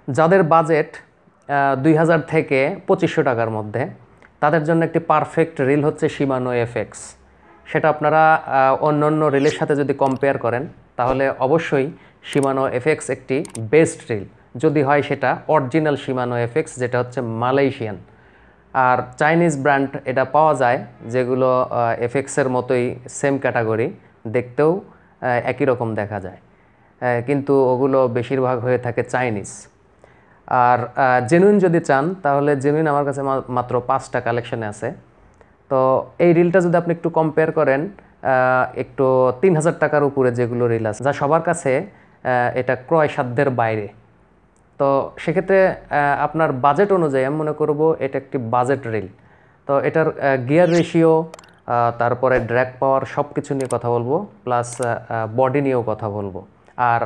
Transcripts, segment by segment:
যাদের বাজেট 2000 থেকে 2500 টাকার মধ্যে, তাদের জন্য একটি পারফেক্ট রিল হচ্ছে শিমানো এফএক্স। সেটা আপনারা অন্যান্য রিলের সাথে যদি কম্পেয়ার করেন তাহলে অবশ্যই শিমানো এফএক্স একটি বেস্ট রিল, যদি হয় সেটা অরিজিনাল শিমানো এফএক্স, যেটা হচ্ছে মালয়েশিয়ান। আর চাইনিজ ব্র্যান্ড এটা পাওয়া যায়, যেগুলো এফএক্সের মতোই সেম ক্যাটাগরি, দেখতেও একই রকম দেখা যায়, কিন্তু ওগুলো বেশিরভাগ হয়ে থাকে চাইনিজ। আর জেনুইন যদি চান তাহলে জেনুইন আমার কাছে মাত্র 5টা কালেকশানে আছে। তো এই রিলটা যদি আপনি একটু কম্পেয়ার করেন একটু 3000 টাকার উপরে যেগুলো রিল আছে, যা সবার কাছে এটা ক্রয় সাধ্যের বাইরে, তো সেক্ষেত্রে আপনার বাজেট অনুযায়ী আমি মনে করব এটা একটি বাজেট রিল। তো এটার গিয়ার রেশিও, তারপরে ড্র্যাগ পাওয়ার, সব কিছু নিয়ে কথা বলবো, প্লাস বডি নিয়েও কথা বলবো। আর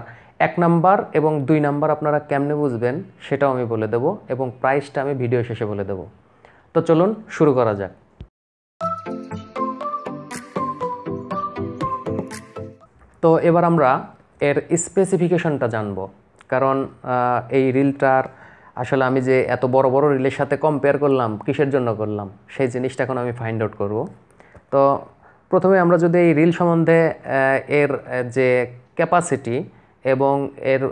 1 নাম্বার এবং 2 নাম্বার আপনারা কেমনে বুঝবেন সেটাও আমি বলে দেবো, এবং প্রাইসটা আমি ভিডিও শেষে বলে দেবো। তো চলুন শুরু করা যাক। তো এবার আমরা এর স্পেসিফিকেশনটা জানবো, কারণ এই রিলটার আসলে আমি যে এত বড় বড় রিলের সাথে কম্পেয়ার করলাম, কিসের জন্য করলাম সেই জিনিসটা এখন আমি ফাইন্ড আউট করব। তো প্রথমে আমরা যদি এই রিল সম্বন্ধে এর যে ক্যাপাসিটি এবং এর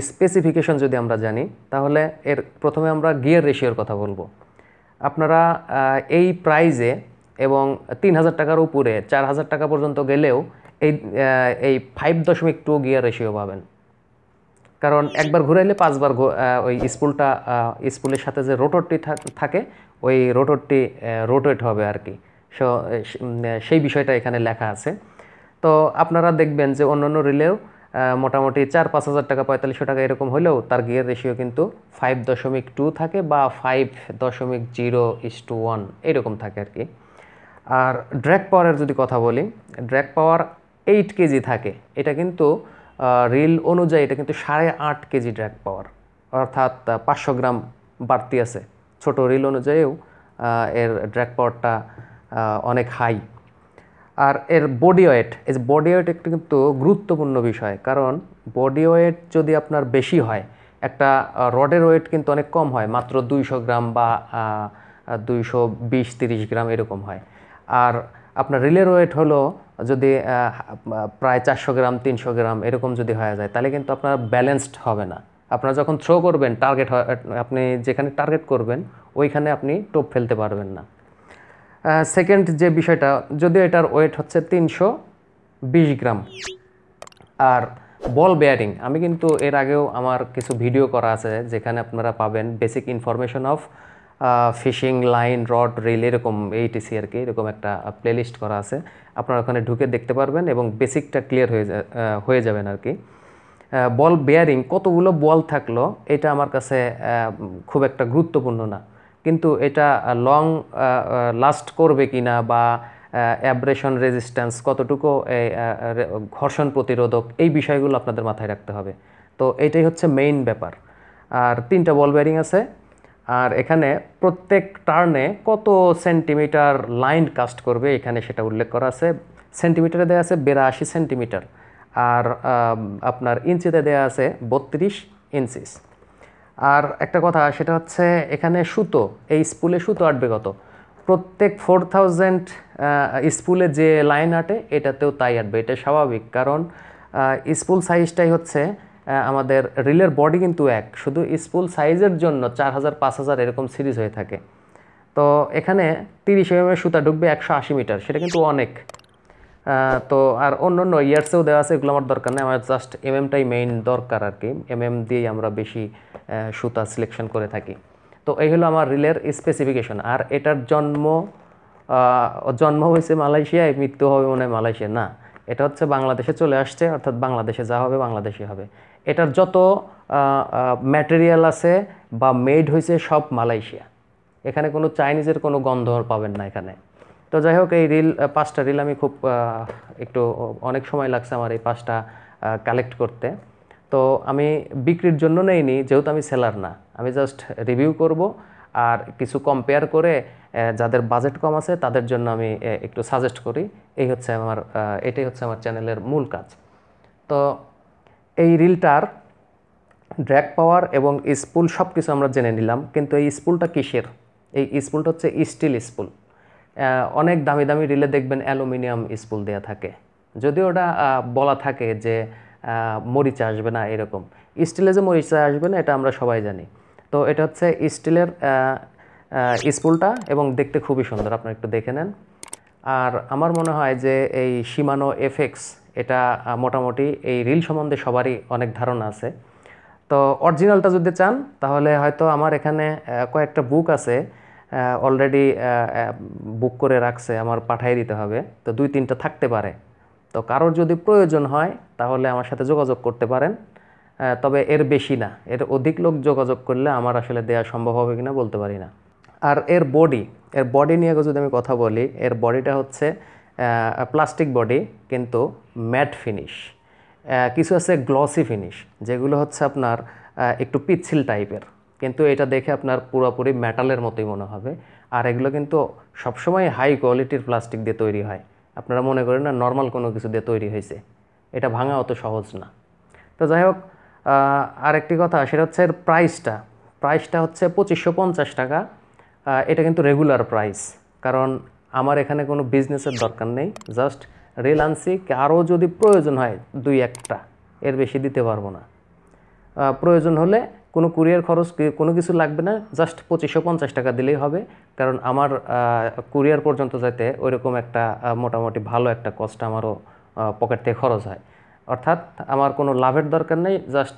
স্পেসিফিকেশন যদি আমরা জানি, তাহলে এর প্রথমে আমরা গিয়ার রেশিওর কথা বলবো। আপনারা এই প্রাইজে এবং 3000 টাকার উপরে 4000 টাকা পর্যন্ত গেলেও এই 5.2 গিয়ার রেশিও পাবেন, কারণ একবার ঘুরাইলে 5বার ওই স্পুলের সাথে যে রোটরটি থাকে ওই রোটরটি রোটেট হবে আর কি। সেই বিষয়টা এখানে লেখা আছে। তো আপনারা দেখবেন যে অন্যান্য রিলেও মোটামুটি 4-5 হাজার টাকা, 4500 টাকা এরকম হলেও তার গিয়ার রেশিও কিন্তু 5.2 থাকে বা 5.0:1 এরকম থাকে আর কি। আর ড্র্যাগ পাওয়ারের যদি কথা বলি, ড্র্যাগ পাওয়ার 8 কেজি থাকে। এটা কিন্তু রিল অনুযায়ী এটা কিন্তু 8.5 কেজি ড্র্যাগ পাওয়ার, অর্থাৎ 500 গ্রাম বাড়তি আছে। ছোট রিল অনুযায়ীও এর ড্র্যাগ পাওয়ারটা অনেক হাই। আর এর বডি ওয়েট, এই যে বডি ওয়েট একটু কিন্তু গুরুত্বপূর্ণ বিষয়, কারণ বডি ওয়েট যদি আপনার বেশি হয়, একটা রডের ওয়েট কিন্তু অনেক কম হয়, মাত্র 200 গ্রাম বা 220-30 গ্রাম এরকম হয়। আর আপনার রিলের ওয়েট হলো যদি প্রায় 400 গ্রাম 300 গ্রাম এরকম যদি হয়ে যায়, তাহলে কিন্তু আপনার ব্যালেন্সড হবে না। আপনারা যখন থ্রো করবেন, আপনি যেখানে টার্গেট করবেন ওইখানে আপনি টোপ ফেলতে পারবেন না। সেকেন্ড যে বিষয়টা, যদিও এটার ওয়েট হচ্ছে 320 গ্রাম। আর বল বেয়ারিং, আমি কিন্তু এর আগেও আমার কিছু ভিডিও করা আছে যেখানে আপনারা পাবেন basic information of fishing line, rod, reel, এরকম এইটিসি আর কি, এরকম একটা প্লেলিস্ট করা আছে। আপনারা ওখানে ঢুকে দেখতে পারবেন এবং বেসিকটা ক্লিয়ার হয়ে যাবেন আর কি। বল বেয়ারিং কতগুলো বল থাকলো এটা আমার কাছে খুব একটা গুরুত্বপূর্ণ না, কিন্তু এটা লং লাস্ট করবে কি না বা অ্যাব্রেশন রেজিস্ট্যান্স কতটুকু, ঘর্ষণ প্রতিরোধক, এই বিষয়গুলো আপনাদের মাথায় রাখতে হবে। তো এইটাই হচ্ছে মেইন ব্যাপার। আর 3টা বল বেয়ারিং আছে। আর এখানে প্রত্যেক টার্নে কত সেন্টিমিটার লাইন কাস্ট করবে এখানে সেটা উল্লেখ করা আছে। সেন্টিমিটারে দেওয়া আছে 82 সেন্টিমিটার, আর আপনার ইঞ্চিতে দেওয়া আছে 32 ইঞ্চিস। আর একটা কথা সেটা হচ্ছে এখানে সুতো, এই স্পুলে সুতো আটবে কত, প্রত্যেক 4000 স্পুলে যে লাইন আটে এটাতেও তাই আটবে। এটা স্বাভাবিক, কারণ স্পুল সাইজটাই হচ্ছে আমাদের রিলের বডি কিন্তু এক, শুধু স্পুল সাইজের জন্য 4000 5000 এরকম সিরিজ হয়ে থাকে। তো এখানে 30 mm সুতা ঢুকবে 180 মিটার, সেটা কিন্তু অনেক। তো আর অন্য অন্য ইয়ার্সেও দেওয়া আছে, এগুলো আমার দরকার নেই, আমার জাস্ট এমএমটাই মেইন দরকার আর কি। এমএম দিয়েই আমরা বেশি সুতা সিলেকশন করে থাকি। তো এই হলো আমার রিলের স্পেসিফিকেশন। আর এটার জন্ম হয়েছে মালয়েশিয়ায়, মৃত্যু হবে মনে হয় মালয়েশিয়া না, এটা হচ্ছে বাংলাদেশে চলে আসছে, অর্থাৎ বাংলাদেশে যা হবে বাংলাদেশে হবে। এটার যত ম্যাটেরিয়াল আছে বা মেড হয়েছে সব মালয়েশিয়া, এখানে কোনো চাইনিজের কোনো গন্ধ পাবেন না এখানে। তো যাই হোক, এই 5টা রিল আমি খুব একটু অনেক সময় লাগছে আমার এই 5টা কালেক্ট করতে। তো আমি বিক্রির জন্য নেইনি, যেহেতু আমি সেলার না, আমি জাস্ট রিভিউ করব আর কিছু কম্পেয়ার করে যাদের বাজেট কম আছে তাদের জন্য আমি একটু সাজেস্ট করি। এটাই হচ্ছে আমার চ্যানেলের মূল কাজ। তো এই রিলটার ড্র্যাগ পাওয়ার এবং স্পুল সব কিছু আমরা জেনে নিলাম, কিন্তু এই স্পুলটা কিসের? এই স্পুলটা হচ্ছে স্টিল স্পুল। অনেক দামি দামি রিলে দেখবেন অ্যালুমিনিয়াম স্পুল দেওয়া থাকে, যদিও ওটা বলা থাকে যে মরিচা আসবে না, এরকম স্টিলে যে মরিচা আসবে না এটা আমরা সবাই জানি। তো এটা হচ্ছে স্টিলের স্পুলটা এবং দেখতে খুবই সুন্দর, আপনারা একটু দেখে নেন। আর আমার মনে হয় যে এই শিমানো এফএক্স এটা মোটামুটি এই রিল সম্বন্ধে সবারই অনেক ধারণা আছে। তো অরিজিনালটা যদি চান তাহলে হয়তো আমার এখানে কয়েকটা বুক আছে, অলরেডি বুক করে রাখছে, আমার পাঠিয়ে দিতে হবে। তো 2-3টা থাকতে পারে। তো কারোর যদি প্রয়োজন হয় তাহলে আমার সাথে যোগাযোগ করতে পারেন, তবে এর বেশি না, এর অধিক লোক যোগাযোগ করলে আমার আসলে দেওয়া সম্ভব হবে কিনা বলতে পারি না। আর এর বডি নিয়ে যদি আমি কথা বলি, এর বডিটা হচ্ছে প্লাস্টিক বডি কিন্তু ম্যাট ফিনিশ। কিছু আছে গ্লসি ফিনিশ, যেগুলো হচ্ছে আপনার একটু পিচ্ছিল টাইপের, কিন্তু এটা দেখে আপনার পুরোপুরি মেটালের মতোই মনে হবে। আর এগুলো কিন্তু সবসময় হাই কোয়ালিটির প্লাস্টিক দিয়ে তৈরি হয়, আপনারা মনে করেন না নর্মাল কোনো কিছু দিয়ে তৈরি হয়েছে, এটা ভাঙা অত সহজ না। তো যাই হোক, আরেকটি কথা সেটা হচ্ছে এর প্রাইসটা হচ্ছে 2550 টাকা। এটা কিন্তু রেগুলার প্রাইস, কারণ আমার এখানে কোনো বিজনেসের দরকার নেই, জাস্ট রিল আনছি, আরও যদি প্রয়োজন হয় 2-1টা, এর বেশি দিতে পারবো না। প্রয়োজন হলে কোনো কুরিয়ার খরচ কোনো কিছু লাগবে না, জাস্ট 2550 টাকা দিলেই হবে, কারণ আমার কুরিয়ার পর্যন্ত যেতে ওইরকম একটা মোটামুটি ভালো একটা কস্ট আমারও পকেট থেকে খরচ হয়। অর্থাৎ আমার কোনো লাভের দরকার নেই, জাস্ট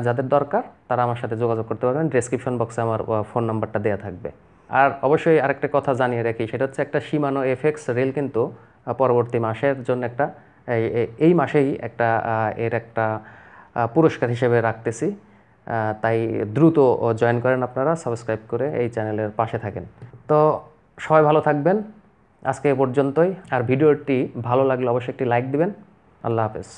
যাদের দরকার তারা আমার সাথে যোগাযোগ করতে পারবেন। ডেসক্রিপশন বক্সে আমার ফোন নাম্বারটা দেওয়া থাকবে। আর অবশ্যই আরেকটা কথা জানিয়ে রাখি, সেটা হচ্ছে একটা শিমানো এফএক্স রিল কিন্তু পরবর্তী মাসের জন্য একটা এই মাসেই একটা এর একটা পুরস্কার হিসেবে রাখতেছি। তাই দ্রুত জয়েন করেন আপনারা, সাবস্ক্রাইব করে এই চ্যানেলের পাশে থাকেন। তো সবাই ভালো থাকবেন, আজকে এ পর্যন্তই। আর ভিডিওটি ভালো লাগলে অবশ্যই একটি লাইক দিবেন। আল্লাহ হাফেজ।